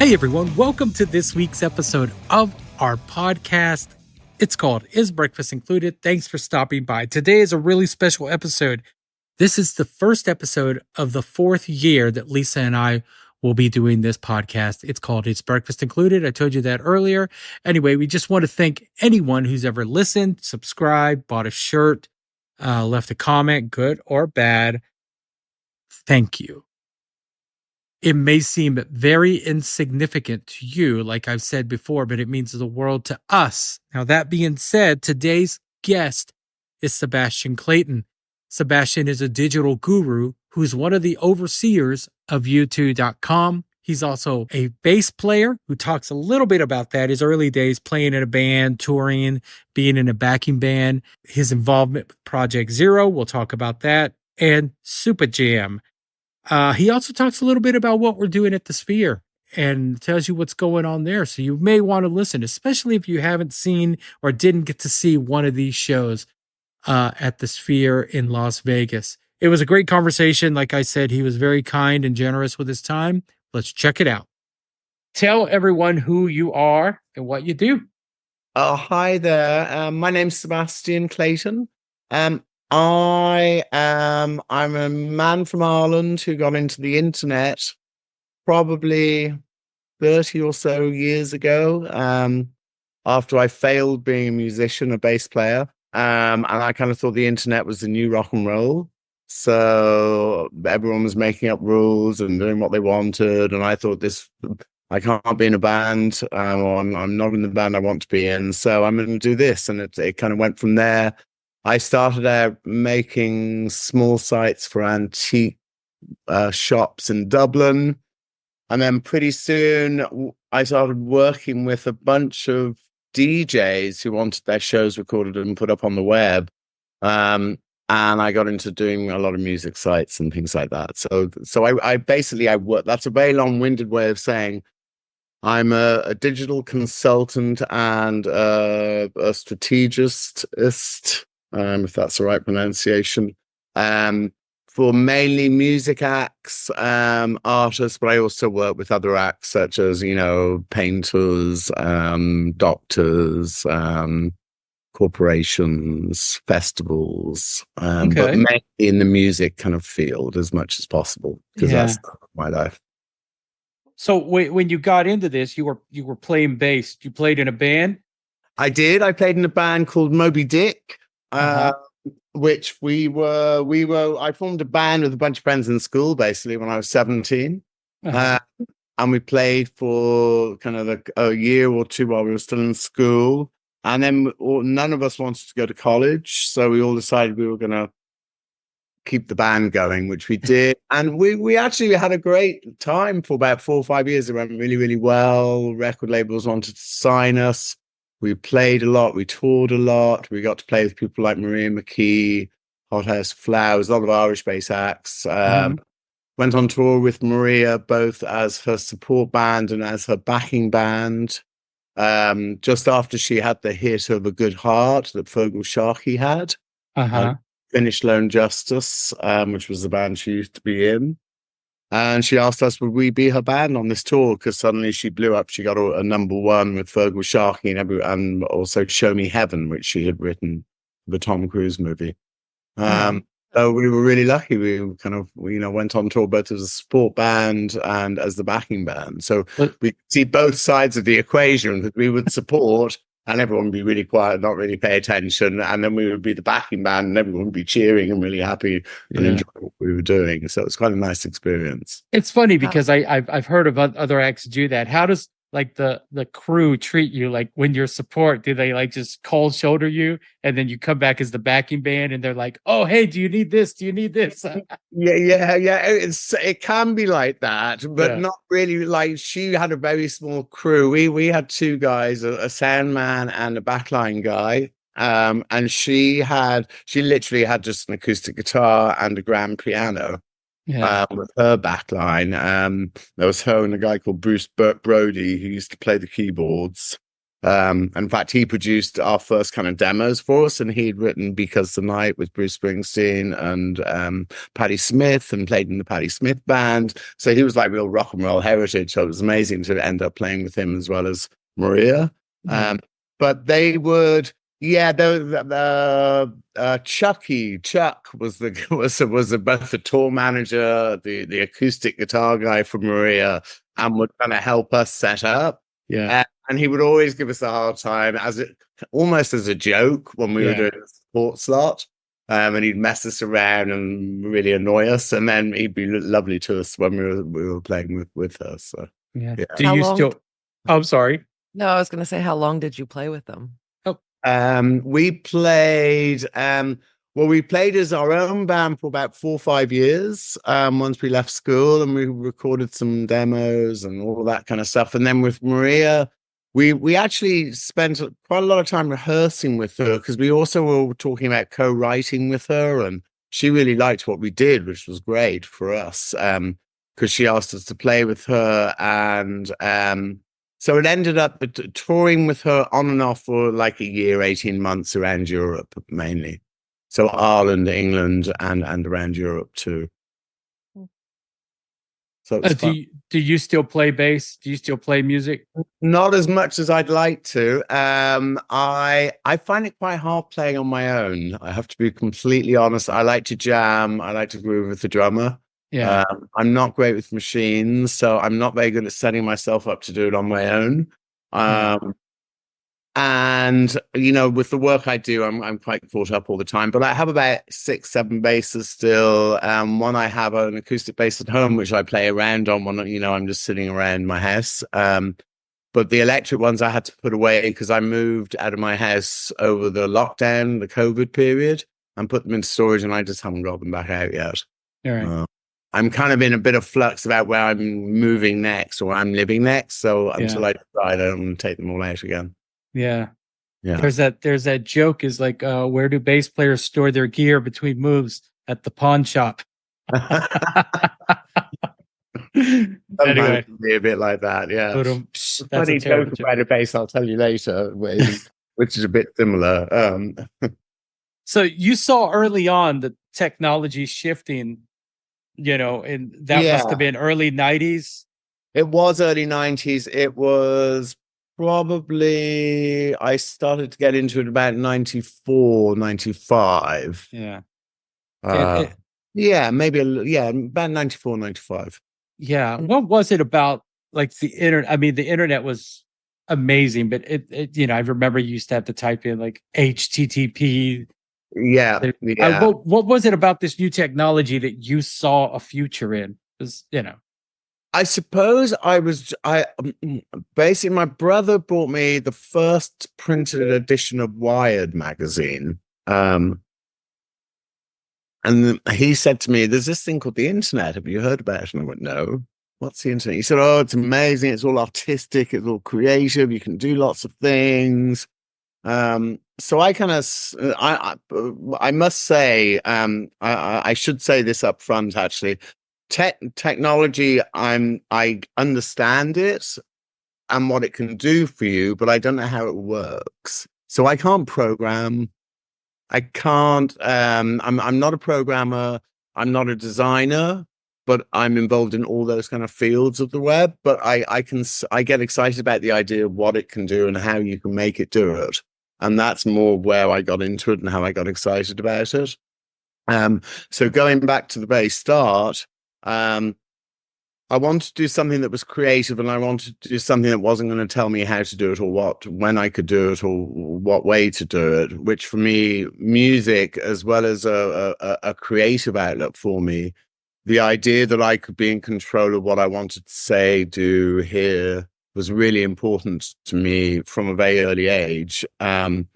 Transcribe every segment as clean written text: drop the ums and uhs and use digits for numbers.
Hey everyone, welcome to this week's episode of our podcast. It's called Is Breakfast Included? Thanks for stopping by. Today is a really special episode. This is the first episode of the fourth year that Lisa and I will be doing this podcast. It's called Is Breakfast Included? I told you that earlier. Anyway, we just want to thank anyone who's ever listened, subscribed, bought a shirt, left a comment, good or bad. Thank you. It may seem very insignificant to you, like I've said before, but it means the world to us. Now, that being said, today's guest is Sebastian Clayton. Sebastian is a digital guru who's one of the overseers of U2.com. He's also a bass player who talks a little bit about that, his early days playing in a band, touring, being in a backing band, his involvement with Project Zero. We'll talk about that. And Supajam. He also talks a little bit about what we're doing at the Sphere and tells you what's going on there. So you may want to listen, especially if you haven't seen or didn't get to see one of these shows at the Sphere in Las Vegas. It was a great conversation. Like I said, he was very kind and generous with his time. Let's check it out. Tell everyone who you are and what you do. Oh, hi there. My name's Sebastian Clayton. I'm a man from Ireland who got into the internet probably 30 or so years ago, after I failed being a musician, a bass player. And I kind of thought the internet was the new rock and roll. So everyone was making up rules and doing what they wanted. And I thought I can't be in a band. I'm not in the band I want to be in. So I'm going to do this. And it kind of went from there. I started out making small sites for antique shops in Dublin. And then pretty soon I started working with a bunch of DJs who wanted their shows recorded and put up on the web. And I got into doing a lot of music sites and things like that. So I basically work. That's a very long-winded way of saying I'm a digital consultant and a strategist. If that's the right pronunciation, for mainly music acts, artists, but I also work with other acts such as, painters, doctors, corporations, festivals, but mainly in the music kind of field as much as possible, because that's my life. So when you got into this, you were playing bass. You played in a band? I did. I played in a band called Moby Dick. Which I formed a band with a bunch of friends in school, basically, when I was 17. And we played for kind of a year or two while we were still in school. And then none of us wanted to go to college. So we all decided we were going to keep the band going, which we did. And we actually had a great time for about 4 or 5 years. It went really, really well. Record labels wanted to sign us. We played a lot. We toured a lot. We got to play with people like Maria McKee, Hot House Flowers, a lot of Irish-based acts. Went on tour with Maria, both as her support band and as her backing band. Just after she had the hit of A Good Heart that Fergal Sharkey had. Finished Lone Justice, which was the band she used to be in. And she asked us, would we be her band on this tour? Because suddenly she blew up. She got a number one with Fergal Sharkey and also Show Me Heaven, which she had written, the Tom Cruise movie. So we were really lucky. We kind of, went on tour both as a support band and as the backing band. So we see both sides of the equation, because we would support and everyone would be really quiet, not really pay attention. And then we would be the backing band and everyone would be cheering and really happy and enjoying what we were doing. So it was quite a nice experience. It's funny because I've heard of other acts do that. How does the crew treat you? Like when you're support, do they just cold shoulder you and then you come back as the backing band and they're like, oh, hey, do you need this? Do you need this? Yeah. It can be like that, but not really. Like, she had a very small crew. We had 2 guys, a sound man and a backline guy. And she literally had just an acoustic guitar and a grand piano. With her backline. There was her and a guy called Bruce Brody who used to play the keyboards. In fact, he produced our first kind of demos for us, and he'd written Because the Night with Bruce Springsteen and Patti Smith, and played in the Patti Smith band. So he was like real rock and roll heritage. So it was amazing to end up playing with him as well as Maria. But they would, yeah, Chuck was both the tour manager, the acoustic guitar guy for Maria, and would kind of help us set up. Yeah. And he would always give us a hard time almost as a joke when we were doing the support slot. And he'd mess us around and really annoy us. And then he'd be lovely to us when we were playing with her. So yeah. Do you still? Oh, I'm sorry. No, I was going to say, how long did you play with them? We played. We played as our own band for about 4 or 5 years. Once we left school, and we recorded some demos and all that kind of stuff. And then with Maria, we actually spent quite a lot of time rehearsing with her, because we also were talking about co-writing with her, and she really liked what we did, which was great for us, because she asked us to play with her. And so it ended up touring with her on and off for like a year, 18 months around Europe mainly. So Ireland, England, and around Europe too. So do you still play bass? Do you still play music? Not as much as I'd like to. I find it quite hard playing on my own. I have to be completely honest. I like to jam. I like to groove with the drummer. Yeah. I'm not great with machines, so I'm not very good at setting myself up to do it on my own. And with the work I do, I'm quite caught up all the time. But I have about 6, 7 basses still. One, I have an acoustic bass at home, which I play around on when I'm just sitting around my house. But the electric ones I had to put away because I moved out of my house over the lockdown, the COVID period, and put them in storage, and I just haven't got them back out yet. All right. I'm kind of in a bit of flux about where I'm moving next or I'm living next. So until I decide, I don't want to take them all out again. Yeah. There's that joke is like, where do bass players store their gear between moves? At the pawn shop. Anyway, be a bit like that, yeah. That's funny joke about a bass I'll tell you later, which is a bit similar. So you saw early on the technology shifting, and that must have been early 90s. It was early 90s. It was probably, I started to get into it about 94, 95. Yeah. About 94, 95. Yeah. What was it about, like, the internet? I mean, the internet was amazing, but it I remember you used to have to type in like HTTP. Yeah. What was it about this new technology that you saw a future in? Because, I suppose basically my brother bought me the first printed edition of Wired magazine. And he said to me, there's this thing called the internet. Have you heard about it? And I went, no. What's the internet? He said, oh, it's amazing. It's all artistic. It's all creative. You can do lots of things. So I kind of, I must say, I should say this up front, actually. Technology, I understand it and what it can do for you, but I don't know how it works. So I can't program. I can't. I'm not a programmer. I'm not a designer, but I'm involved in all those kind of fields of the web. But I get excited about the idea of what it can do and how you can make it do it. And that's more where I got into it and how I got excited about it. So going back to the very start, I wanted to do something that was creative, and I wanted to do something that wasn't going to tell me how to do it or when I could do it or what way to do it, which for me, music, as well as a creative outlet for me, the idea that I could be in control of what I wanted to say, do, hear, was really important to me from a very early age. And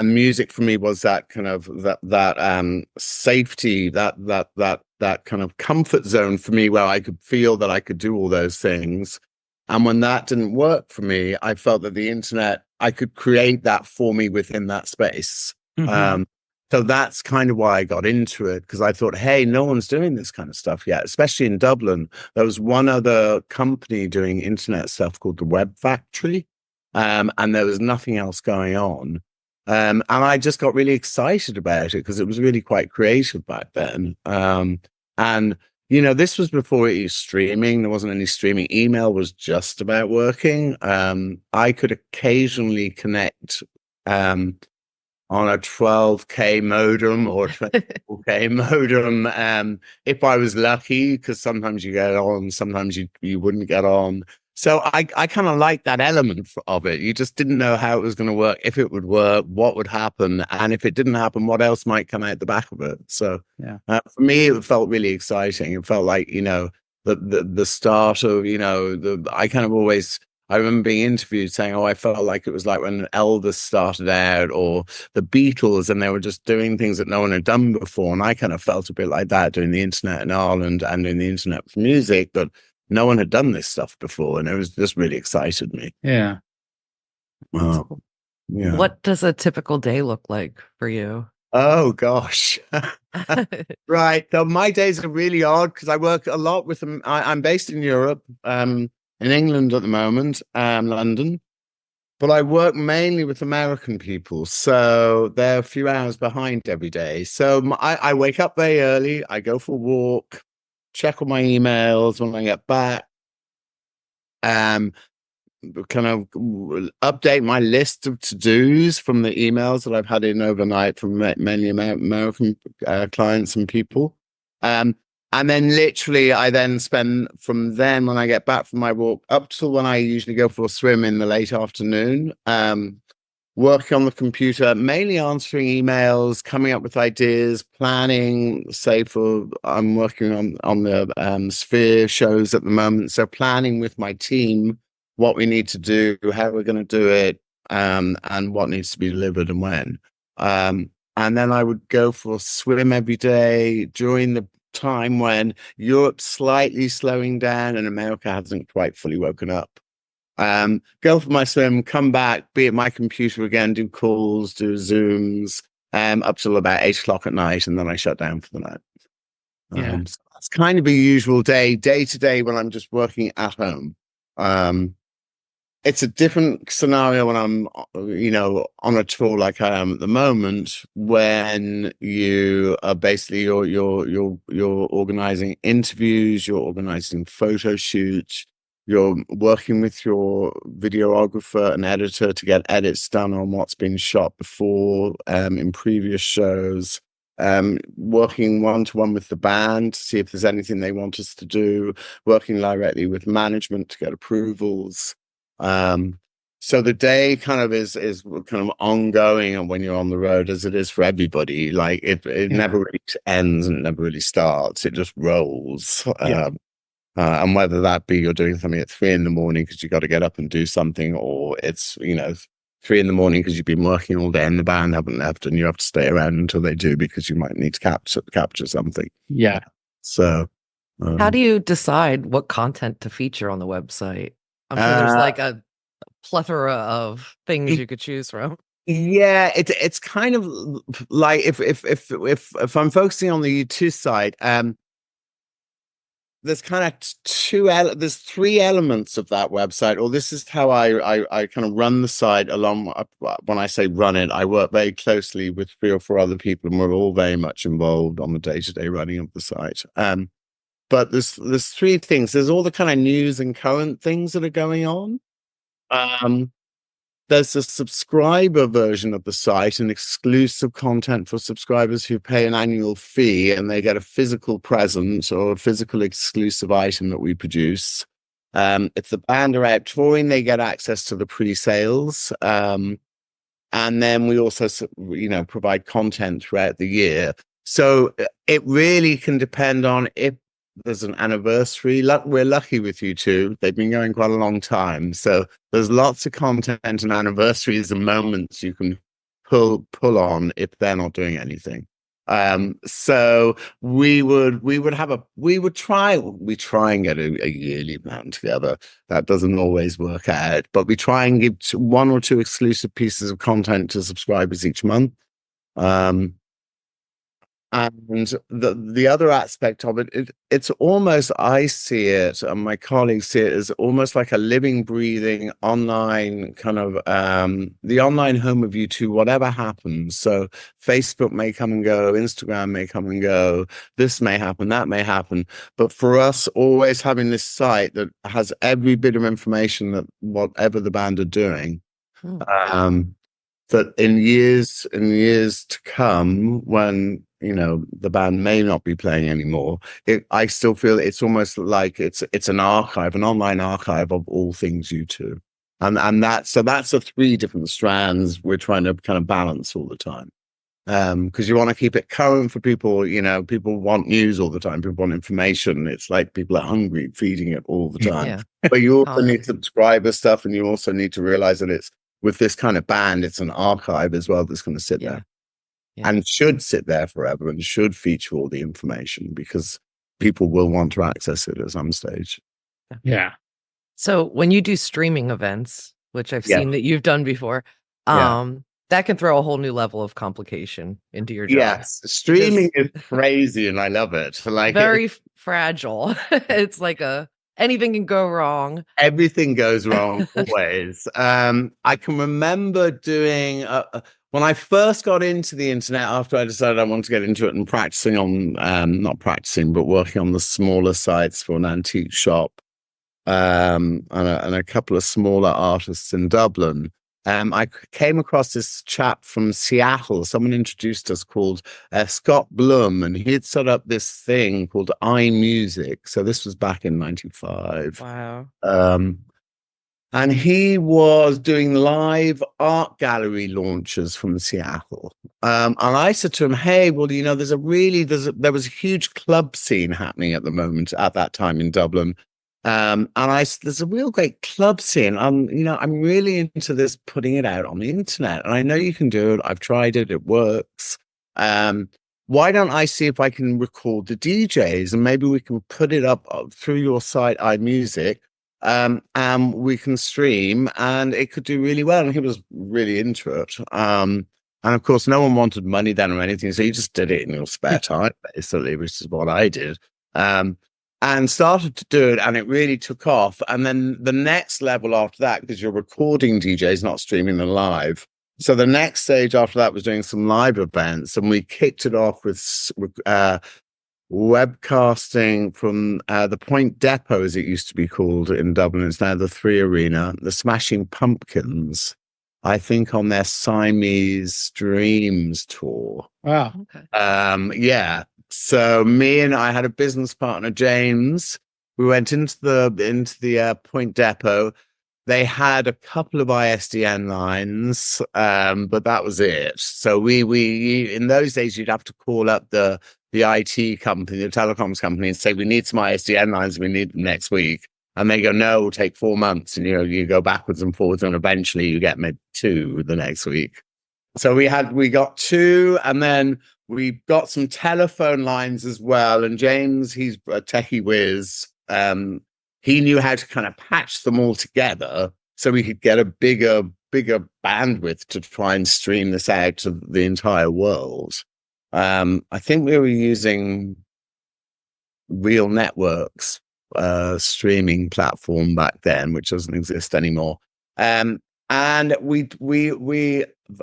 music for me was that kind of that safety, that kind of comfort zone for me, where I could feel that I could do all those things. And when that didn't work for me, I felt that the internet, I could create that for me within that space. Mm-hmm. So that's kind of why I got into it, because I thought, hey, no one's doing this kind of stuff yet, especially in Dublin. There was one other company doing internet stuff called the Web Factory. and there was nothing else going on. And I just got really excited about it because it was really quite creative back then. And this was before it was streaming. There wasn't any streaming. Email was just about working. I could occasionally connect on a 12K modem or 24K modem if I was lucky, because sometimes you get on, sometimes you wouldn't get on. So I kind of liked that element of it. You just didn't know how it was going to work, if it would work, what would happen, and if it didn't happen, what else might come out the back of it. So for me, it felt really exciting. It felt like the start of I kind of always. I remember being interviewed saying, I felt like it was like when Elvis started out or the Beatles, and they were just doing things that no one had done before. And I kind of felt a bit like that doing the internet in Ireland and doing the internet for music, but no one had done this stuff before. And it was just really excited me. Yeah. Yeah. What does a typical day look like for you? Oh, gosh. Right. So my days are really odd because I work a lot with them. I'm based in Europe. In England at the moment, London, but I work mainly with American people, so they're a few hours behind every day. So I wake up very early, I go for a walk, check all my emails when I get back, kind of update my list of to-dos from the emails that I've had in overnight from mainly American clients and people. And then literally I then spend from then when I get back from my walk up till when I usually go for a swim in the late afternoon, working on the computer, mainly answering emails, coming up with ideas, planning, I'm working on the Sphere shows at the moment. So planning with my team what we need to do, how we're going to do it, and what needs to be delivered and when. And then I would go for a swim every day during the time when Europe's slightly slowing down and America hasn't quite fully woken up. Go for my swim, come back, be at my computer again, do calls, do Zooms, up till about 8 o'clock at night, and then I shut down for the night. So that's kind of a usual day to day when I'm just working at home. It's a different scenario when I'm, on a tour like I am at the moment, when you are basically you're organizing interviews, you're organizing photo shoots, you're working with your videographer and editor to get edits done on what's been shot before in previous shows. Working one-to-one with the band to see if there's anything they want us to do, working directly with management to get approvals. So the day kind of is kind of ongoing, and when you're on the road, as it is for everybody, like it never really ends and it never really starts. It just rolls. And whether that be you're doing something at 3 a.m. because you got to get up and do something, or it's 3 a.m. because you've been working all day and the band haven't left and you have to stay around until they do because you might need to capture something. Yeah. So how do you decide what content to feature on the website? I'm sure there's like a plethora of things you could choose from. Yeah, it's kind of like if I'm focusing on the U2 side, there's kind of there's 3 elements of that website, or this is how I kind of run the site along. When I say run it, I work very closely with 3 or 4 other people, and we're all very much involved on the day-to-day running of the site. But there's 3 things. There's all the kind of news and current things that are going on. There's a subscriber version of the site and exclusive content for subscribers who pay an annual fee, and they get a physical present or a physical exclusive item that we produce. If the band are out touring, they get access to the pre-sales. And then we also, provide content throughout the year. So it really can depend on if there's an anniversary. We're lucky with U2. They've been going quite a long time. So there's lots of content and anniversaries and moments you can pull on if they're not doing anything. So we try and get a yearly plan together. That doesn't always work out, but we try and give 1 or 2 exclusive pieces of content to subscribers each month. And the other aspect of it's almost, I see it, and my colleagues see it, as almost like a living, breathing online kind of the online home of you to whatever happens. So Facebook may come and go, Instagram may come and go, this may happen, that may happen. But for us, always having this site that has every bit of information that whatever the band are doing. That in years to come, when the band may not be playing anymore, I still feel it's almost like it's an archive, an online archive of all things U2, and that's the three different strands we're trying to kind of balance all the time, because you want to keep it current for people. People want news all the time, people want information. It's like people are hungry, feeding it all the time. Yeah. But you also need subscriber stuff, and you also need to realize that it's, with this kind of band, it's an archive as well that's going to sit there and should sit there forever and should feature all the information, because people will want to access it at some stage. Yeah. So when you do streaming events, which I've seen that you've done before, that can throw a whole new level of complication into your job. Yes, streaming is crazy, and I love it. Like, very fragile. It's like anything can go wrong. Everything goes wrong always. I can remember doing when I first got into the internet, after I decided I wanted to get into it, and practicing on not practicing, but working on the smaller sites for an antique shop, and a couple of smaller artists in Dublin. I came across this chap from Seattle. Someone introduced us, called Scott Blum, and he had set up this thing called iMusic. So this was back in '95. Wow. And he was doing live art gallery launches from Seattle. And I said to him, "Hey, well, there was a huge club scene happening at the moment at that time in Dublin." And I said, "There's a real great club scene. I'm really into this, putting it out on the internet. And I know you can do it. I've tried it. It works. Why don't I see if I can record the DJs, and maybe we can put it up through your site, iMusic, and we can stream, and it could do really well." And he was really into it. And of course, no one wanted money then or anything. So you just did it in your spare time, basically, which is what I did. And started to do it, and it really took off. And then the next level after that, because you're recording DJs, not streaming them live. So the next stage after that was doing some live events, and we kicked it off with webcasting from the Point Depot, as it used to be called in Dublin. It's now the 3 Arena, the Smashing Pumpkins, I think, on their Siamese Dreams tour. Wow. Okay. Yeah. So I had a business partner, James. We went into the Point Depot. They had a couple of ISDN lines, but that was it. So we in those days, you'd have to call up the IT company, the telecoms company, and say, "We need some ISDN lines. We need them next week." And they go, "No, it'll take 4 months." And you go backwards and forwards, and eventually you get maybe 2 the next week. So we got 2, and then we got some telephone lines as well. And James, he's a techie whiz. He knew how to kind of patch them all together so we could get a bigger bandwidth to try and stream this out to the entire world. I think we were using Real Networks streaming platform back then, which doesn't exist anymore. And we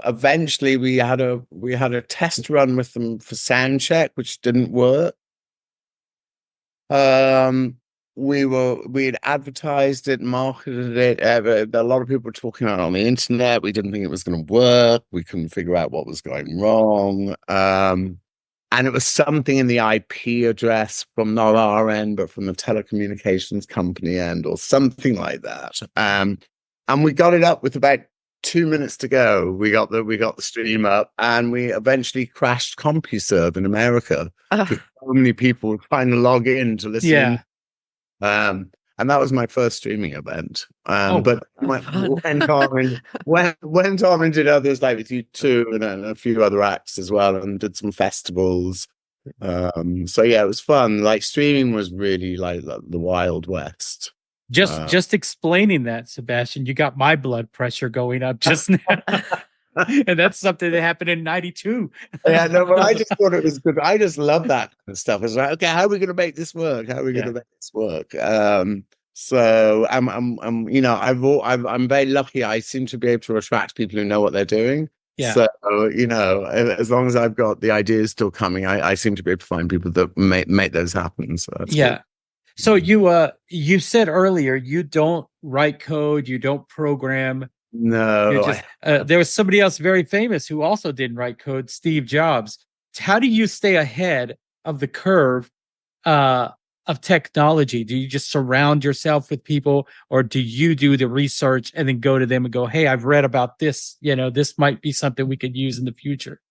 eventually had a test run with them for sound check, which didn't work. We had advertised it, marketed it. A lot of people were talking about it on the internet. We didn't think it was going to work. We couldn't figure out what was going wrong. And it was something in the IP address from not our end, but from the telecommunications company end, or something like that. And we got it up with about 2 minutes to go. We got the stream up, and we eventually crashed CompuServe in America. So many people were trying to log in to listen. Yeah. And that was my first streaming event. But went on and did others, like with U2 and a few other acts as well, and did some festivals. So yeah, it was fun. Like, streaming was really like the Wild West. Just explaining that, Sebastian, you got my blood pressure going up just now. And that's something that happened in 92. Yeah, no, but I just thought it was good. I just love that kind of stuff. It's like, okay, how are we going to make this work? How are we going to make this work? So I'm very lucky. I seem to be able to attract people who know what they're doing. Yeah. So, as long as I've got the ideas still coming, I seem to be able to find people that make those happen. So that's cool. So you said earlier you don't write code, you don't program. No. There was somebody else very famous who also didn't write code, Steve Jobs. How do you stay ahead of the curve of technology? Do you just surround yourself with people, or do you do the research and then go to them and go, hey, I've read about this, this might be something we could use in the future?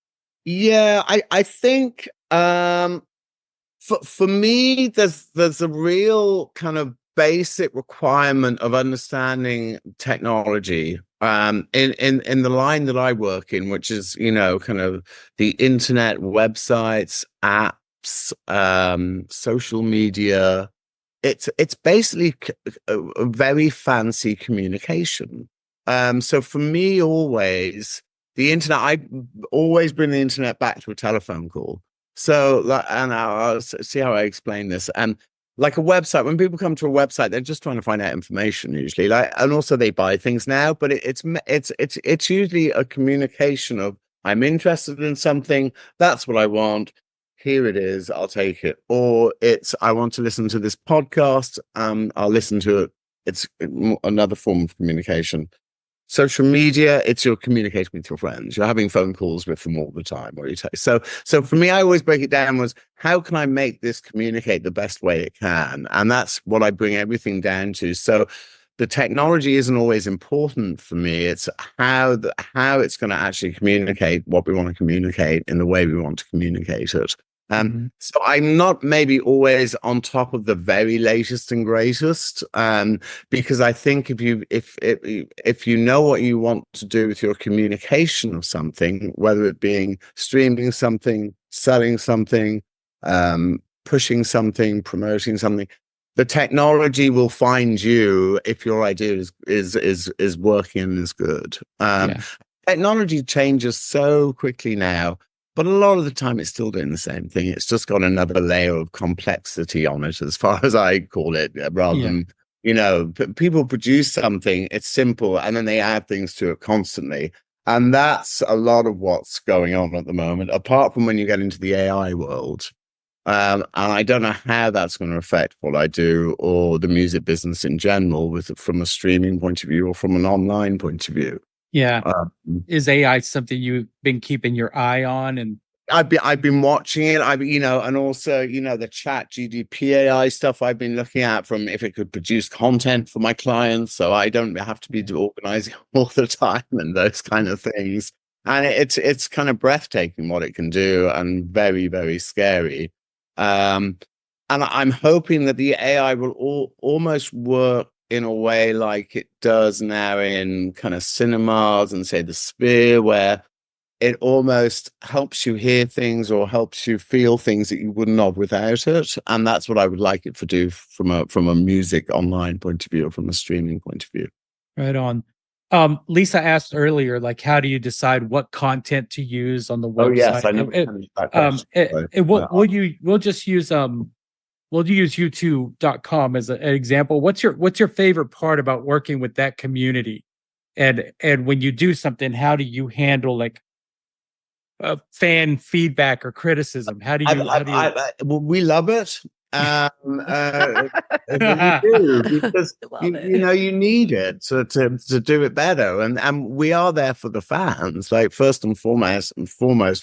Yeah, I think for me, there's a real kind of basic requirement of understanding technology in the line that I work in, which is, kind of the internet, websites, apps, social media. It's basically a very fancy communication. So for me, always the internet, I always bring the internet back to a telephone call. So, and I'll see how I explain this. Like a website, when people come to a website, they're just trying to find out information usually. And also they buy things now, but it's usually a communication of, I'm interested in something. That's what I want. Here it is. I'll take it. Or I want to listen to this podcast. I'll listen to it. It's another form of communication. Social media, it's your communication with your friends. You're having phone calls with them all the time. So for me, I always break it down was, how can I make this communicate the best way it can? And that's what I bring everything down to. So the technology isn't always important for me. It's how it's going to actually communicate what we want to communicate in the way we want to communicate it. So I'm not maybe always on top of the very latest and greatest, because I think if you know what you want to do with your communication of something, whether it being streaming something, selling something, pushing something, promoting something, the technology will find you if your idea is working and is good. Technology changes so quickly now. But a lot of the time, it's still doing the same thing. It's just got another layer of complexity on it, as far as I call it, rather than, people produce something, it's simple, and then they add things to it constantly. And that's a lot of what's going on at the moment, apart from when you get into the AI world. And I don't know how that's going to affect what I do or the music business in general, from a streaming point of view or from an online point of view. Yeah. Is AI something you've been keeping your eye on? And I've been watching it. And also, the chat GDP AI stuff I've been looking at, from if it could produce content for my clients, so I don't have to be organizing all the time and those kind of things. And it's kind of breathtaking what it can do, and very, very scary. And I'm hoping that the AI will almost work in a way like it does now in kind of cinemas and, say, the Sphere, where it almost helps you hear things or helps you feel things that you wouldn't have without it. And that's what I would like it to do from a music online point of view or from a streaming point of view. Right on. Lisa asked earlier, like, how do you decide what content to use on the website? Oh, yes, I know. We'll use youtube.com as an example. What's your favorite part about working with that community? And when you do something, how do you handle like fan feedback or criticism? How do you we love it. Because you need it to do it better, and we are there for the fans. Like, first and foremost,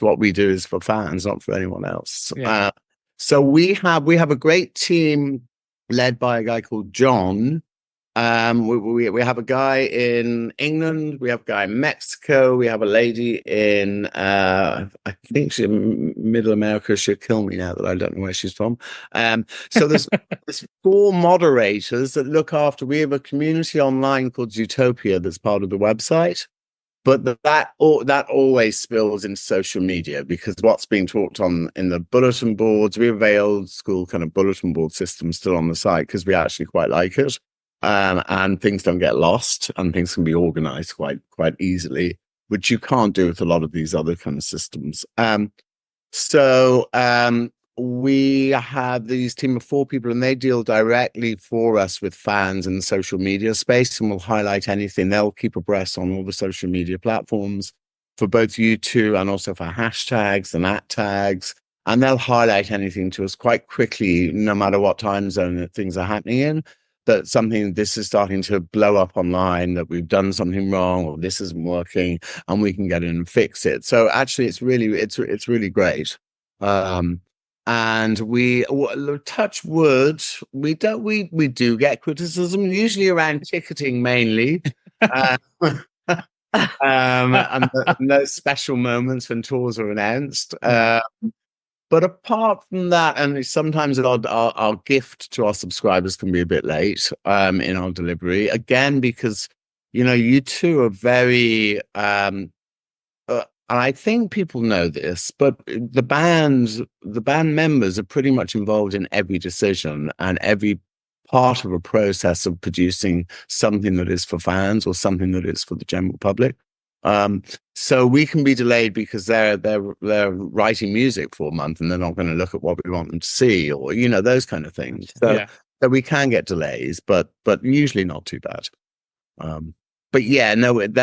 what we do is for fans, not for anyone else. So we have a great team led by a guy called John. We have a guy in England, we have a guy in Mexico, we have a lady in I think she's in Middle America. She'll kill me now that I don't know where she's from. So there's 4 moderators that look after. We have a community online called Utopia that's part of the website. But that always spills into social media, because what's being talked on in the bulletin boards, we have a very old school kind of bulletin board system still on the site, because we actually quite like it. And things don't get lost, and things can be organized quite easily. which you can't do with a lot of these other kind of systems. So we have these team of 4 people, and they deal directly for us with fans in the social media space, and will highlight anything. They'll keep abreast on all the social media platforms for both you two and also for hashtags and @tags. And they'll highlight anything to us quite quickly, no matter what time zone that things are happening in, that this is starting to blow up online, that we've done something wrong, or this isn't working, and we can get in and fix it. So actually, it's really great. And we touch wood. We do get criticism, usually around ticketing mainly, and those special moments when tours are announced. But apart from that, and sometimes our gift to our subscribers can be a bit late in our delivery. Again, because you two are very. And I think people know this, but the band members are pretty much involved in every decision and every part of a process of producing something that is for fans or something that is for the general public. So we can be delayed because they're writing music for a month and they're not going to look at what we want them to see, or those kind of things. So we can get delays, but usually not too bad. But yeah, no, we had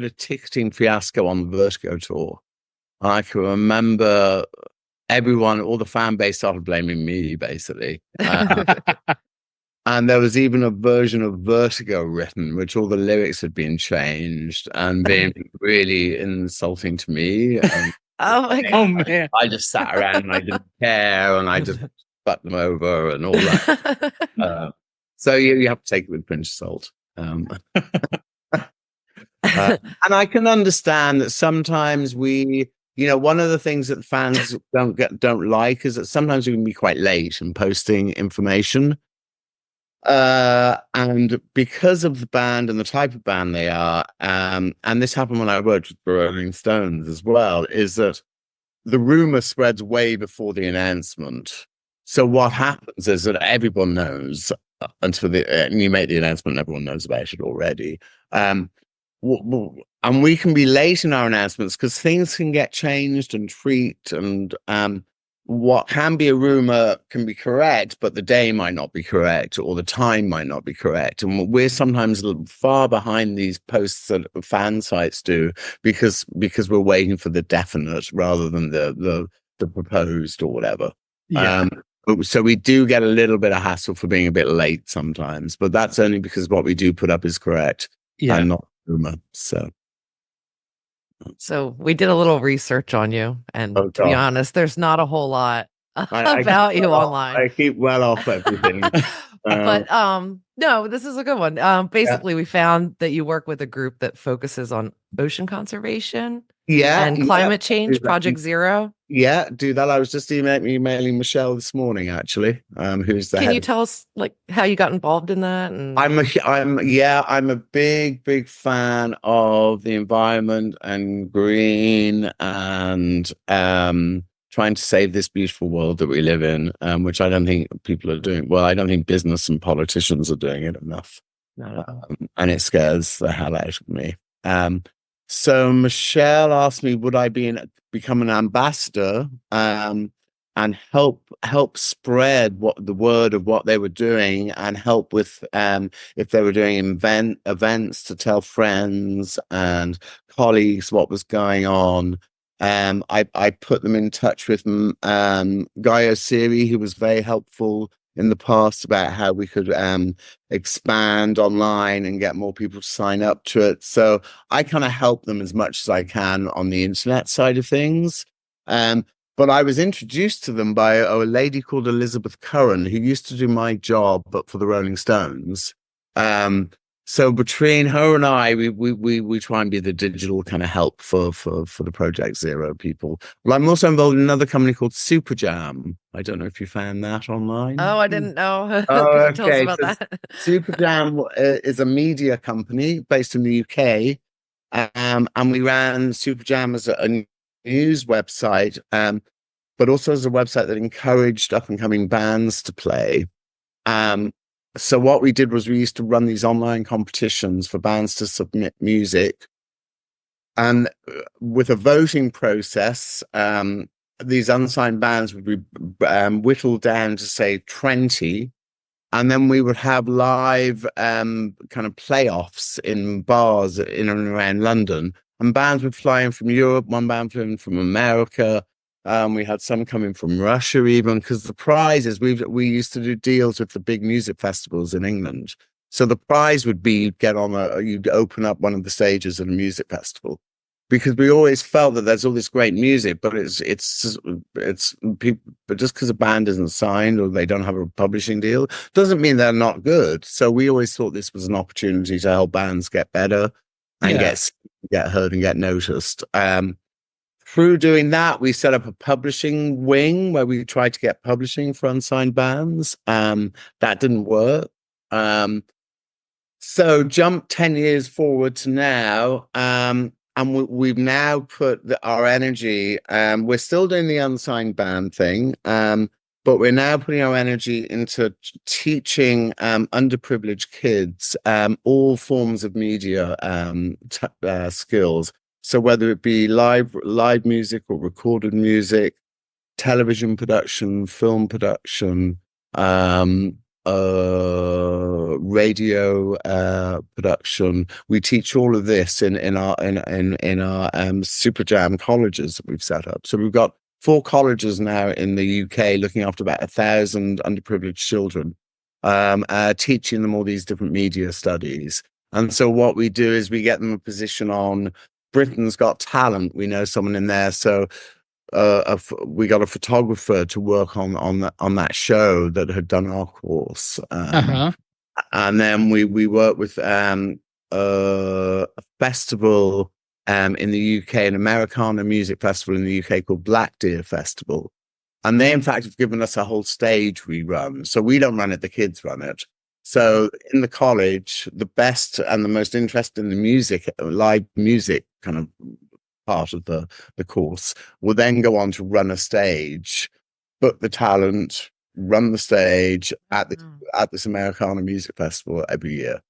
a ticketing fiasco on the Vertigo tour. I can remember all the fan base started blaming me, basically. And there was even a version of Vertigo written, which all the lyrics had been changed and being really insulting to me. Oh my God. Oh man. I just sat around and I didn't care, and I just fucked them over and all that. So you have to take it with a pinch of salt. And I can understand that sometimes one of the things that fans don't like is that sometimes we can be quite late in posting information. And because of the band and the type of band they are, and this happened when I worked with the Rolling Stones as well, is that the rumor spreads way before the announcement. So what happens is that everyone knows until you make the announcement, and everyone knows about it already. And we can be late in our announcements because things can get changed and tweaked, and what can be a rumor can be correct, but the day might not be correct, or the time might not be correct. And we're sometimes far behind these posts that fan sites do because we're waiting for the definite rather than the proposed or whatever. Yeah. So we do get a little bit of hassle for being a bit late sometimes, but that's only because what we do put up is correct and not rumor. So we did a little research on you, and to be honest, there's not a whole lot about you online. I keep well off everything. But no, this is a good one. Basically, we found that you work with a group that focuses on ocean conservation and climate change, Project Zero. Yeah, do that. I was just emailing Michelle this morning, actually. Who's the head? Can you tell us how you got involved in that? And I'm a big fan of the environment and green and trying to save this beautiful world that we live in, which I don't think people are doing. Well, I don't think business and politicians are doing it enough. And it scares the hell out of me. So Michelle asked me, would I become an ambassador and help spread the word of what they were doing, and help with if they were doing events to tell friends and colleagues what was going on. I put them in touch with Guy O'Siri, who was very helpful in the past about how we could expand online and get more people to sign up to it. So I kind of help them as much as I can on the internet side of things. But I was introduced to them by a lady called Elizabeth Curran, who used to do my job, but for the Rolling Stones. So between her and I, we try and be the digital kind of help for the Project Zero people. Well, I'm also involved in another company called Supajam. I don't know if you found that online. Oh, I didn't know. Oh, okay. Tell us about that. Supajam is a media company based in the UK, and we ran Supajam as a news website, but also as a website that encouraged up-and-coming bands to play. So what we did was we used to run these online competitions for bands to submit music And with a voting process, these unsigned bands would be whittled down to say 20. And then we would have live kind of playoffs in bars in and around London. And bands would fly in from Europe, one band flew in from America. We had some coming from Russia even, because the prize is we used to do deals with the big music festivals in England. So the prize would be you'd open up one of the stages at a music festival. Because we always felt that there's all this great music, but it's people, but just because a band isn't signed or they don't have a publishing deal doesn't mean they're not good. So we always thought this was an opportunity to help bands get better and get heard and get noticed. Through doing that, we set up a publishing wing where we tried to get publishing for unsigned bands. That didn't work. So jump 10 years forward to now. And we've now put our energy, we're still doing the unsigned band thing, but we're now putting our energy into teaching underprivileged kids all forms of media skills. So whether it be live music or recorded music, television production, film production, radio production, we teach all of this in our Supajam colleges that we've set up. So we've got 4 colleges now in the UK looking after about 1,000 underprivileged children, teaching them all these different media studies. And so what we do is we get them a position on Britain's Got Talent. We know someone in there, so we got a photographer to work on that show that had done our course, and then we worked with a festival in the UK, an Americana music festival in the UK called Black Deer Festival, and they in fact have given us a whole stage we run. So we don't run it; the kids run it. So in the college, the best and the most interested in the music, live music kind of part of the course will then go on to run a stage, book the talent, run the stage at this Americana music festival every year.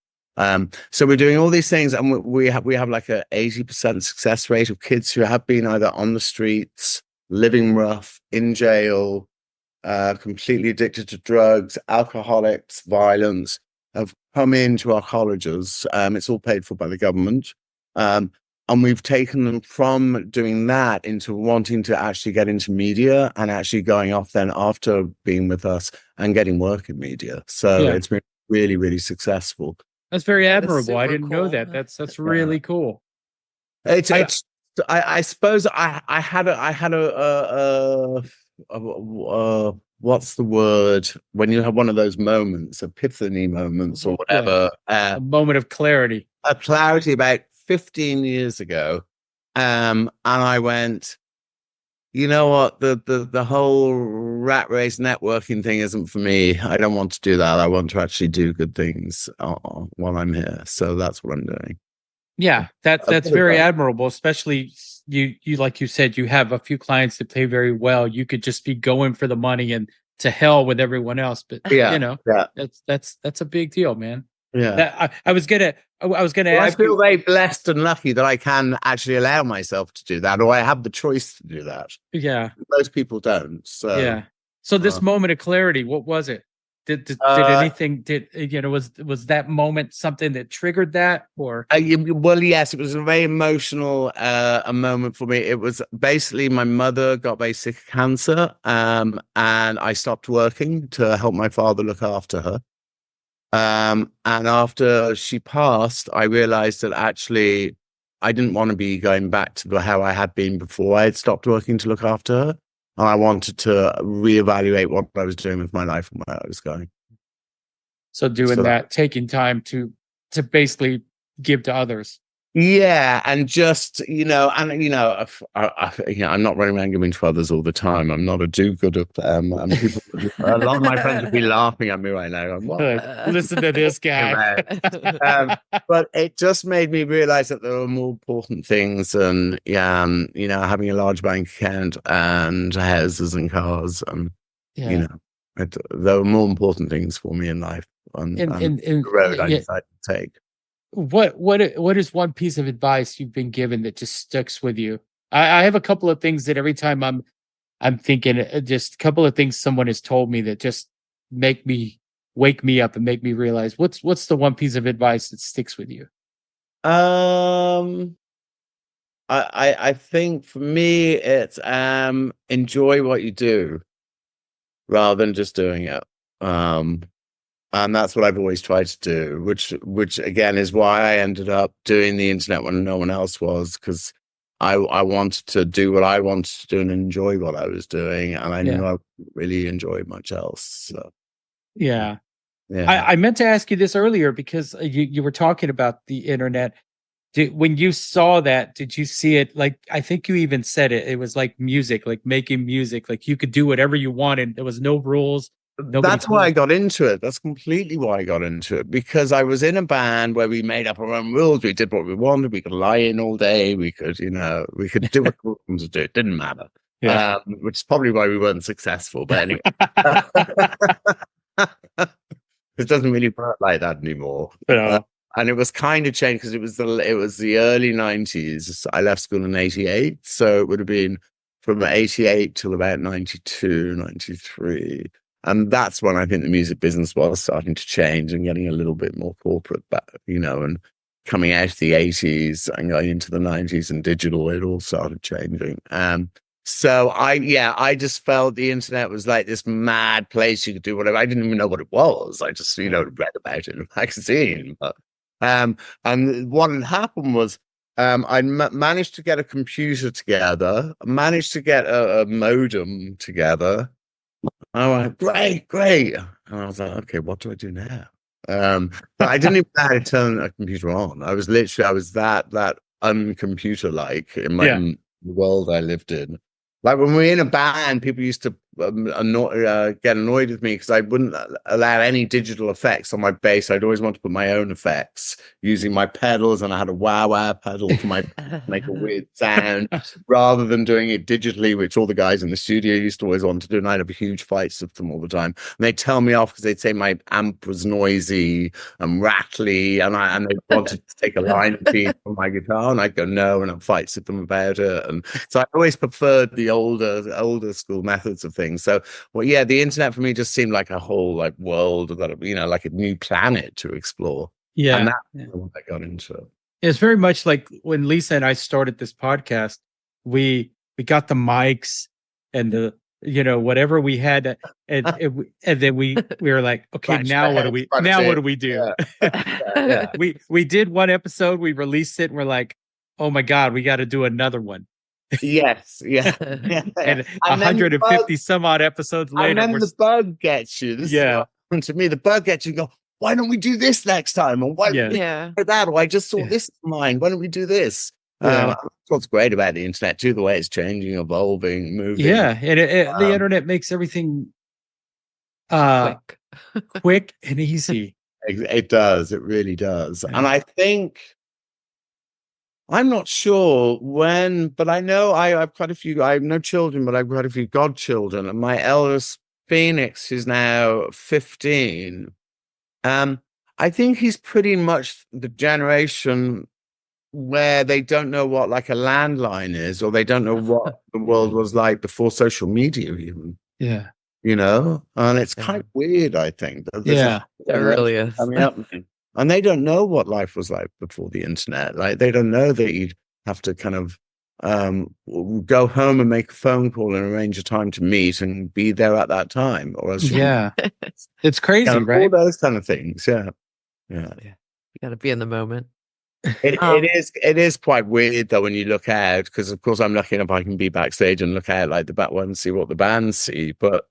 So we're doing all these things, and we have like a 80% success rate of kids who have been either on the streets, living rough, in jail, completely addicted to drugs, alcoholics, violence, have come into our colleges. It's all paid for by the government. And we've taken them from doing that into wanting to actually get into media and actually going off then after being with us and getting work in media. So it's been really, really successful. That's very admirable. I didn't know that. That's really cool. I suppose I had a what's the word when you have one of those moments, epiphany moments or whatever, a moment of clarity. A clarity about 15 years ago, and I went, you know what, the whole rat race networking thing isn't for me. I don't want to do that. I want to actually do good things while I'm here. So that's what I'm doing. Yeah, that's very admirable. Especially you like you said, you have a few clients that pay very well. You could just be going for the money and to hell with everyone else. But that's a big deal, man. Yeah, I was gonna ask. I feel very blessed and lucky that I can actually allow myself to do that, or I have the choice to do that. Yeah, most people don't. So yeah. So this moment of clarity, what was it? Did anything? Was that moment something that triggered that, or? Well, yes, it was a very emotional a moment for me. It was basically my mother got very sick of cancer, and I stopped working to help my father look after her. And after she passed, I realized that actually I didn't want to be going back to how I had been before I had stopped working to look after her. And I wanted to reevaluate what I was doing with my life and where I was going. So that, taking time to basically give to others. Yeah, and just I'm not running around giving to others all the time. I'm not a do-gooder. And people, a lot of my friends would be laughing at me right now. Listen to this guy. But it just made me realize that there are more important things, and having a large bank account and houses and cars, and there are more important things for me in life, and the road I decided to take. what is one piece of advice you've been given that just sticks with you? I have a couple of things that every time I'm thinking, just a couple of things someone has told me that just wake me up and make me realize what's the one piece of advice that sticks with you. I think for me it's enjoy what you do rather than just doing it. And that's what I've always tried to do, which again is why I ended up doing the internet when no one else was, because I wanted to do what I wanted to do and enjoy what I was doing, and I knew I wouldn't really enjoy much else. So. Yeah. I meant to ask you this earlier because you were talking about the internet. When you saw that, did you see it like, I think you even said it was like music, like making music, like you could do whatever you wanted. There was no rules. That's why I got into it. That's completely why I got into it, because I was in a band where we made up our own rules. We did what we wanted. We could lie in all day. We could, we could do what we wanted to do. It didn't matter. Yeah. Which is probably why we weren't successful. But anyway, it doesn't really work like that anymore. And it was kind of changed because it was the early 90s. I left school in 88. So it would have been from 88 till about 92, 93. And that's when I think the music business was starting to change and getting a little bit more corporate, and coming out of the 80s and going into the 90s and digital, it all started changing. So I just felt the internet was like this mad place you could do whatever. I didn't even know what it was. I just, read about it in a magazine. But, and what had happened was I managed to get a computer together, managed to get a modem together. I went, great. And I was like, okay, what do I do now? But I didn't even know how to turn a computer on. I was that uncomputer-like in the world I lived in. Like when we were in a band, people used to get annoyed with me because I wouldn't allow any digital effects on my bass. I'd always want to put my own effects using my pedals, and I had a wah pedal to make a weird sound rather than doing it digitally, which all the guys in the studio used to always want to do. And I'd have huge fights with them all the time. And they'd tell me off because they'd say my amp was noisy and rattly, and they wanted to take a line feed from my guitar, and I'd go no, and I'd fight with them about it. And so I always preferred the older school methods of things. So the internet for me just seemed like a whole world that like a new planet to explore. And that's what I got into. It's very much like when Lisa and I started this podcast, we got the mics and the whatever we had, and then we were like, okay, now what do we do? We did one episode, we released it, and we're like, oh my god, we got to do another one. Yes, and 150 some odd episodes later, and then the bug gets you. To me, the bug gets you. Go, why don't we do this next time? Or why don't we do that? Or I just saw this in mind. Why don't we do this? That's what's great about the internet too, the way it's changing, evolving, moving. Yeah, and the internet makes everything quick and easy. It does. It really does. And I think, I'm not sure when, but I know I have quite a few. I have no children, but I've quite a few godchildren. And my eldest, Phoenix, is now 15. I think he's pretty much the generation where they don't know what like a landline is, or they don't know what the world was like before social media even. Yeah. And it's kind of weird, I think. It really is. And they don't know what life was like before the internet. Like they don't know that you'd have to kind of go home and make a phone call and arrange a time to meet and be there at that time, or else it's crazy, right? All those kind of things. Yeah. You got to be in the moment. It is quite weird though when you look out, because of course I'm lucky enough I can be backstage and look out like the back one and see what the band see, but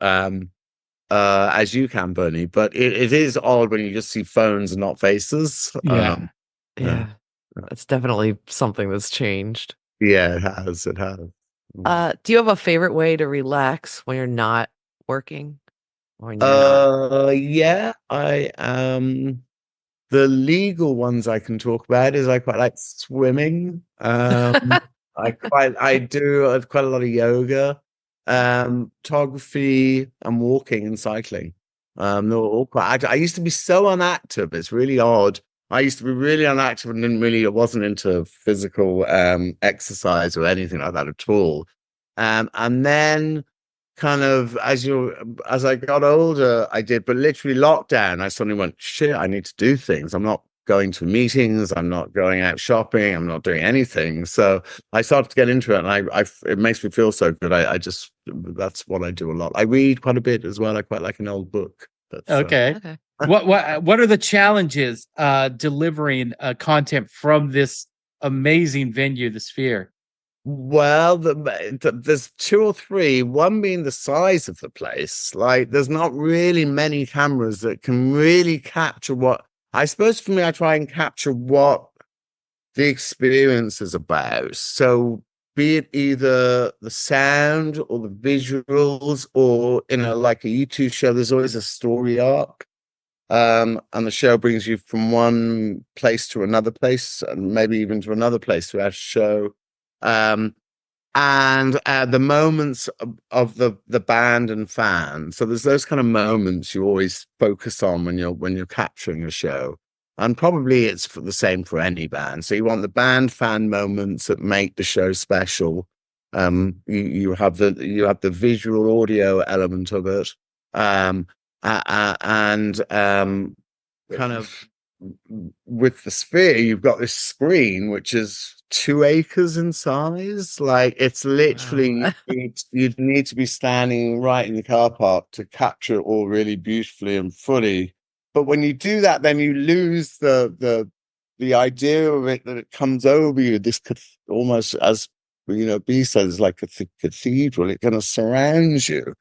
as you can, Bernie. But it is odd when you just see phones and not faces. It's definitely something that's changed. Yeah, it has. Do you have a favorite way to relax when you're not working? The legal ones I can talk about is I quite like swimming. I do quite a lot of yoga, photography, and walking and cycling. They're all quite. I used to be so inactive. It's really odd. I used to be really unactive and wasn't into physical exercise or anything like that at all. And then kind of as I got older, I did, but literally lockdown, I suddenly went, shit, I need to do things. I'm not going to meetings, I'm not going out shopping, I'm not doing anything. So I started to get into it, and it makes me feel so good. I just, that's what I do a lot. I read quite a bit as well. I quite like an old book. Okay. What are the challenges delivering content from this amazing venue, the Sphere? Well, there's two or three. One being the size of the place. Like, there's not really many cameras that can really capture what. I suppose for me, I try and capture what the experience is about. So, be it either the sound or the visuals, or like a YouTube show, there's always a story arc. And the show brings you from one place to another place, and maybe even to another place to our show. And the moments of the band and fans. So there's those kind of moments you always focus on when you're capturing a show. And probably it's the same for any band. So you want the band fan moments that make the show special. You have the visual audio element of it. And kind of with the Sphere, you've got this screen which is 2 acres in size. Like, it's literally you'd need to be standing right in the car park to capture it all really beautifully and fully. But when you do that, then you lose the idea of it, that it comes over you. This could almost, as B says, like a cathedral. It kind of surrounds you.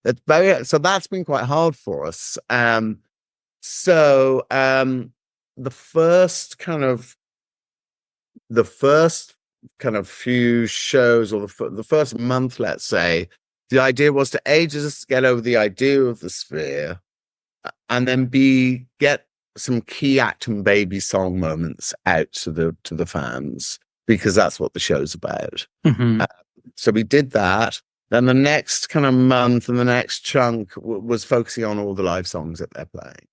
So that's been quite hard for us. So the first kind of few shows, or the first month, let's say, the idea was to just get over the idea of the Sphere, and then get some key Acton Baby song moments out to the fans, because that's what the show's about. Mm-hmm. So we did that. Then the next kind of month and the next chunk was focusing on all the live songs that they're playing.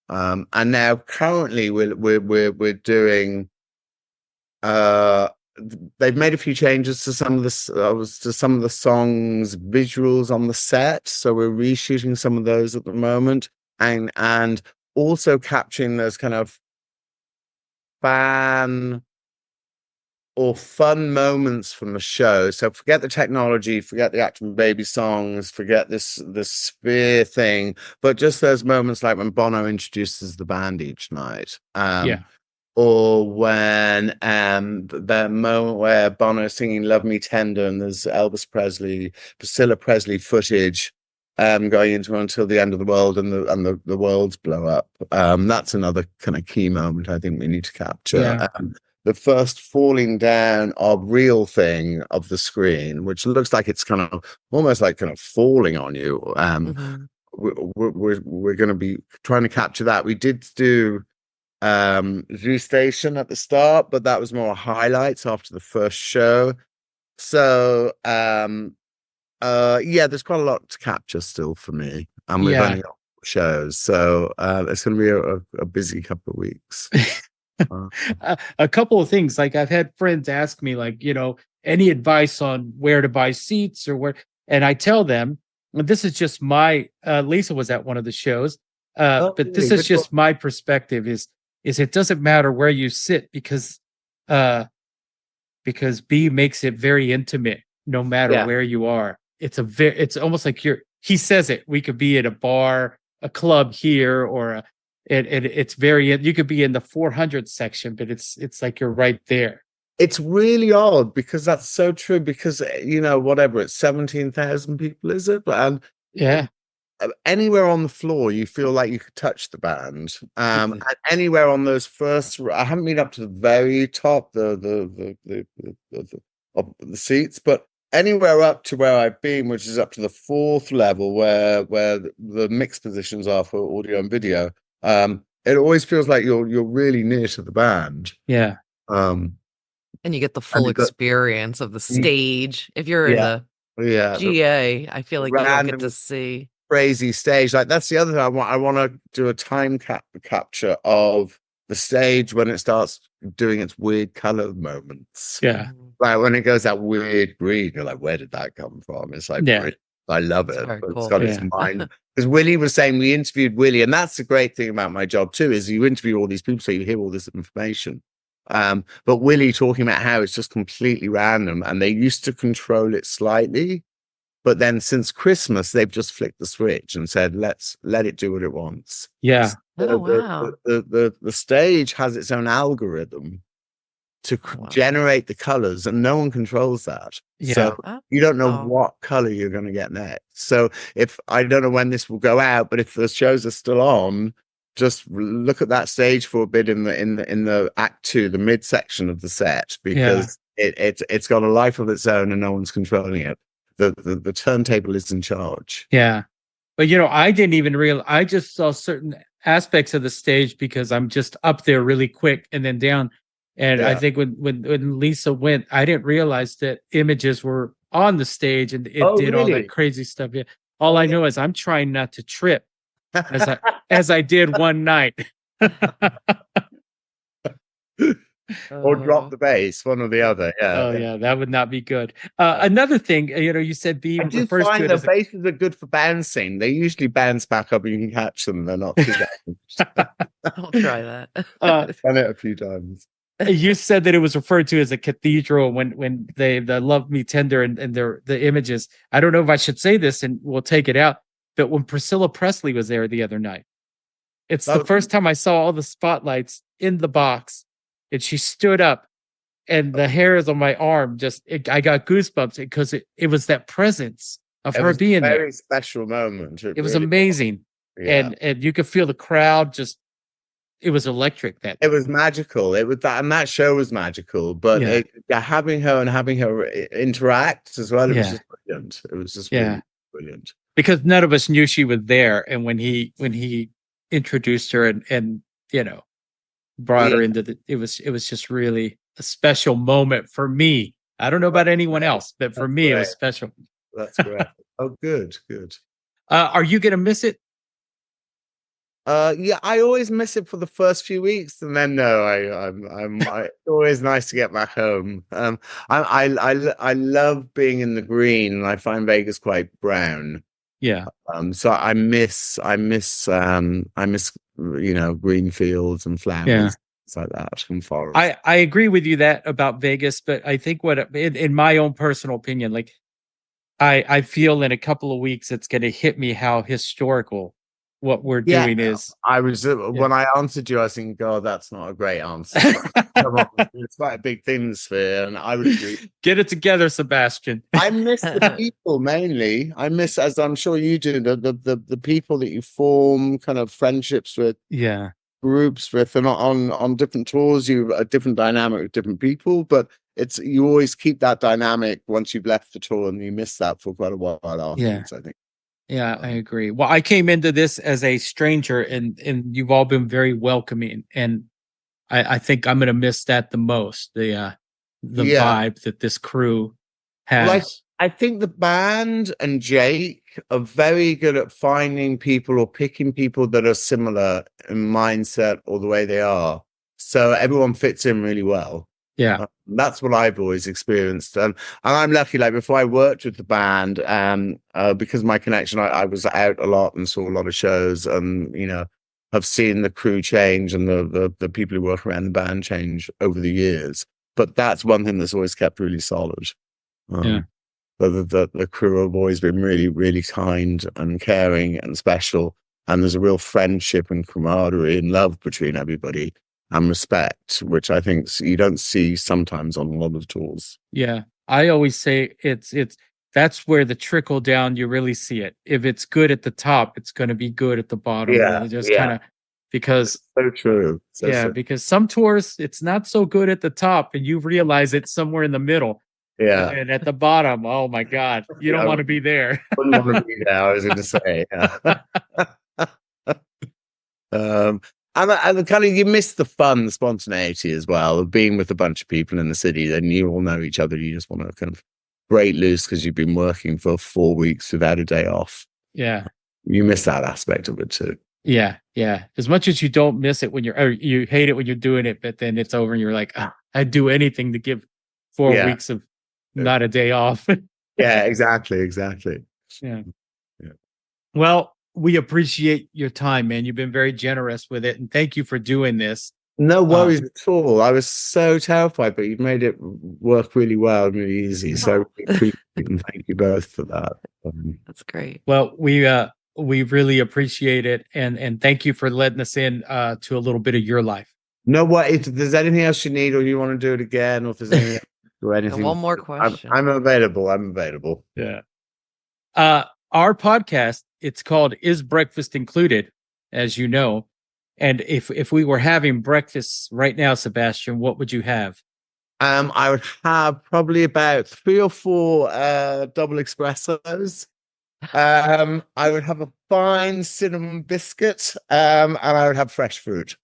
And now currently we're doing. They've made a few changes to some of the songs' visuals on the set, so we're reshooting some of those at the moment, and also capturing those kind of fan or fun moments from the show. So forget the technology, forget the Acton Baby songs, forget this Sphere thing, but just those moments like when Bono introduces the band each night. Or when the moment where Bono is singing "Love Me Tender" and there's Priscilla Presley footage going into "Until the End of the World" and the worlds blow up. That's another kind of key moment I think we need to capture. The first falling down of real thing of the screen, which looks like it's kind of almost like kind of falling on you. We're going to be trying to capture that. We did do Zoo Station at the start, but that was more highlights after the first show. So there's quite a lot to capture still for me, and we've only got shows, so it's going to be a busy couple of weeks. A couple of things, like I've had friends ask me, like, any advice on where to buy seats or where, and I tell them, and this is just my Lisa was at one of the shows, but this is just my perspective, is it doesn't matter where you sit, because B makes it very intimate no matter where you are. It's almost like he says it, we could be at a bar, a club here, or it's very, you could be in the 400 section, but it's like you're right there. It's really odd, because that's so true, because whatever, it's 17,000 people, is it? And anywhere on the floor you feel like you could touch the band. And anywhere on those first, I haven't been up to the very top, the seats, but anywhere up to where I've been, which is up to the 4th level, where the mixed positions are for audio and video, it always feels like you're really near to the band. And you get the full experience of the stage. If you're in the GA, I feel like you don't get to see crazy stage. Like, that's the other thing. I want to do a time capture of the stage when it starts doing its weird color moments. Yeah. Like when it goes that weird green, you're like, where did that come from? It's like, I love it. Cool. It's got its mind. Because Willie was saying, we interviewed Willie, and that's the great thing about my job too, is you interview all these people, so you hear all this information. But Willie talking about how it's just completely random, and they used to control it slightly, but then since Christmas, they've just flicked the switch and said, let's let it do what it wants. Yeah. The stage has its own algorithm to generate the colors, and no one controls that. Yeah. So you don't know what color you're going to get next. So if I don't know when this will go out, but if the shows are still on, just look at that stage for a bit in the act 2, the midsection of the set, because it's got a life of its own and no one's controlling it. The turntable is in charge. Yeah. But I didn't even realize, I just saw certain aspects of the stage because I'm just up there really quick and then down. And I think when Lisa went, I didn't realize that images were on the stage and it did all that crazy stuff. Yeah. All I know is I'm trying not to trip as I did one night. Or drop the bass, one or the other. Yeah. Oh yeah, that would not be good. Another thing, you said being refers to it the as basses are good for bouncing. They usually bounce back up and you can catch them. They're not too bad. I'll try that. Done it a few times. You said that it was referred to as a cathedral when they Love Me Tender and the images. I don't know if I should say this and we'll take it out, but when Priscilla Presley was there the other night, it's the first time I saw all the spotlights in the box, and she stood up and the hairs on my arm I got goosebumps because it was that presence of her being there. Very special moment. It was amazing. Yeah. And you could feel the crowd it was electric. It was magical. It was that show was magical. But having her interact as well, it was just brilliant. It was just really brilliant. Because none of us knew she was there, and when he introduced her and brought her into it was just really a special moment for me. I don't know about anyone else, but for me, it was special. That's great. Oh, good. Are you gonna miss it? Yeah, I always miss it for the first few weeks, and then it's always nice to get back home. I love being in the green, and I find Vegas quite brown. Yeah. So I miss green fields and flowers, things like that, and forests. I agree with you about Vegas, but I think in my own personal opinion, like I feel in a couple of weeks it's going to hit me how historical what we're doing is. I was when I answered you, I was thinking, God, that's not a great answer. Come on, it's quite a big thing sphere, and I would agree. Get it together, Sebastian. I miss the people mainly. I miss, as I'm sure you do, the people that you form kind of friendships with, groups with, and on different tours, you a different dynamic with different people, but you always keep that dynamic once you've left the tour, and you miss that for quite a while afterwards, I think. Yeah, I agree. Well, I came into this as a stranger, and you've all been very welcoming, and I think I'm going to miss that the most. The vibe that this crew has. Like, I think the band and Jake are very good at finding people or picking people that are similar in mindset or the way they are. So everyone fits in really well. Yeah. That's what I've always experienced. And I'm lucky, like before I worked with the band, because of my connection, I was out a lot and saw a lot of shows, and, have seen the crew change and the people who work around the band change over the years. But that's one thing that's always kept really solid. The crew have always been really, really kind and caring and special. And there's a real friendship and camaraderie and love between everybody. And respect, which I think you don't see sometimes on a lot of tours. Yeah, I always say that's where the trickle down, you really see it. If it's good at the top, it's going to be good at the bottom. Yeah, kind of because so true. Because some tours it's not so good at the top, and you realize it's somewhere in the middle. Yeah, and at the bottom, oh my God, you don't want to be there. Wouldn't want to be there. I was going to say. And kind of you miss the fun, the spontaneity as well of being with a bunch of people in the city. Then you all know each other. You just want to kind of break loose because you've been working for 4 weeks without a day off. Yeah, you miss that aspect of it too. Yeah. Yeah. As much as you don't miss it when you hate it when you're doing it, but then it's over and you're like, I'd do anything to give 4 weeks of not a day off. Yeah, exactly. Yeah. Well, we appreciate your time, man. You've been very generous with it, and thank you for doing this. No worries at all. I was so terrified, but you've made it work really well and really easy. So thank you both for that. That's great. Well, we really appreciate it, and thank you for letting us in to a little bit of your life. No, if there's anything else you need, or you want to do it again, or if there's anything or anything, one more question. I'm available. Yeah. Our podcast, it's called "Is Breakfast Included?" As you know, and if we were having breakfast right now, Sebastian, what would you have? I would have probably about 3 or 4 double espressos. I would have a fine cinnamon biscuit, and I would have fresh fruit.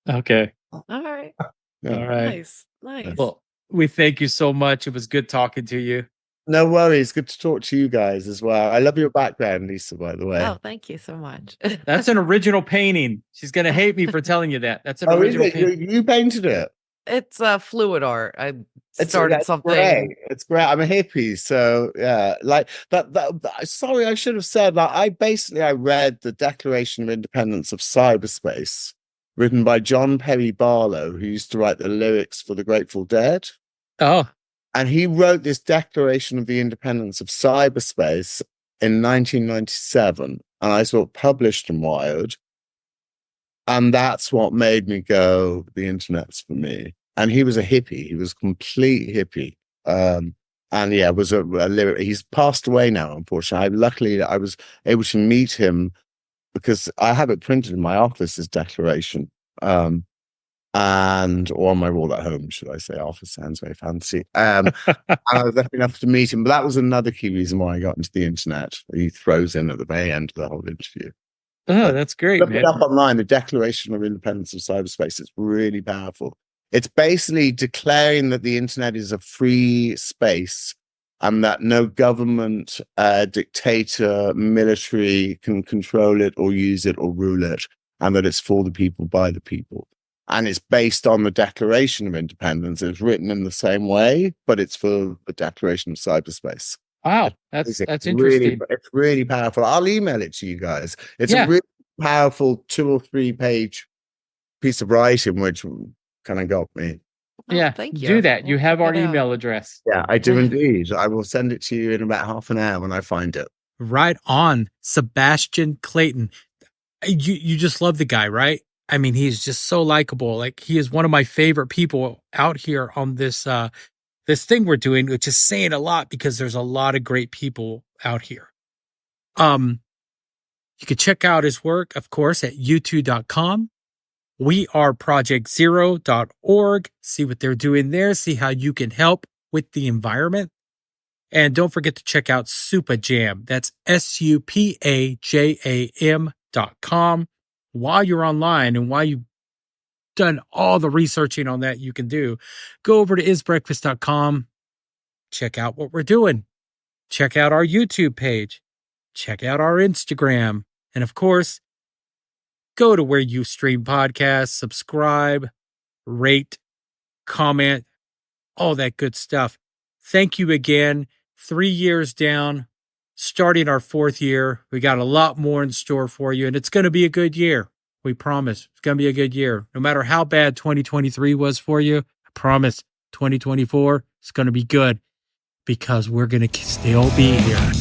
Okay. All right. Yeah. All right. Nice. Well, we thank you so much. It was good talking to you. No worries. Good to talk to you guys as well. I love your background, Lisa, by the way. Oh, thank you so much. That's an original painting. She's going to hate me for telling you that. That's an original painting. You painted it? It's fluid art. I started something. Great. It's great. I'm a hippie, so yeah. Like that. Sorry, I should have said that. I read the Declaration of Independence of Cyberspace, written by John Perry Barlow, who used to write the lyrics for the Grateful Dead. Oh. And he wrote this Declaration of the Independence of Cyberspace in 1997, and I saw it published in Wired. And that's what made me go, the internet's for me. And he was a hippie. He was a complete hippie. And yeah, was a lyric. He's passed away now, unfortunately. Luckily, I was able to meet him because I have it printed in my office, his declaration. Or on my wall at home, should I say. Office sounds very fancy. And I was lucky enough to meet him. But that was another key reason why I got into the internet. He throws in at the very end of the whole interview. Oh, that's great. Look it up online, the Declaration of Independence of Cyberspace. It's really powerful. It's basically declaring that the internet is a free space and that no government, dictator, military can control it or use it or rule it, and that it's for the people, by the people. And it's based on the Declaration of Independence. It's written in the same way, but it's for the Declaration of Cyberspace. Wow, that's interesting. It's really powerful. I'll email it to you guys. It's a really powerful 2 or 3 page piece of writing, which kind of got me. Yeah, thank you. Do that. You have our email address. Yeah, I do indeed. I will send it to you in about half an hour when I find it. Right on, Sebastian Clayton. You just love the guy, right? I mean, he's just so likable. Like, he is one of my favorite people out here on this this thing we're doing, which is saying a lot because there's a lot of great people out here. You can check out his work, of course, at u2.com. We are projectzero.org. See what they're doing there. See how you can help with the environment. And don't forget to check out Supajam. That's SUPAJAM.com. While you're online and while you've done all the researching on that you can do, go over to isbreakfast.com. Check out what we're doing. Check out our YouTube page. Check out our Instagram. And of course, go to where you stream podcasts, subscribe, rate, comment, all that good stuff. Thank you again. 3 years down, starting our 4th year. We got a lot more in store for you, and it's going to be a good year. We promise it's going to be a good year. No matter how bad 2023 was for you, I promise 2024 is going to be good because we're going to still be here.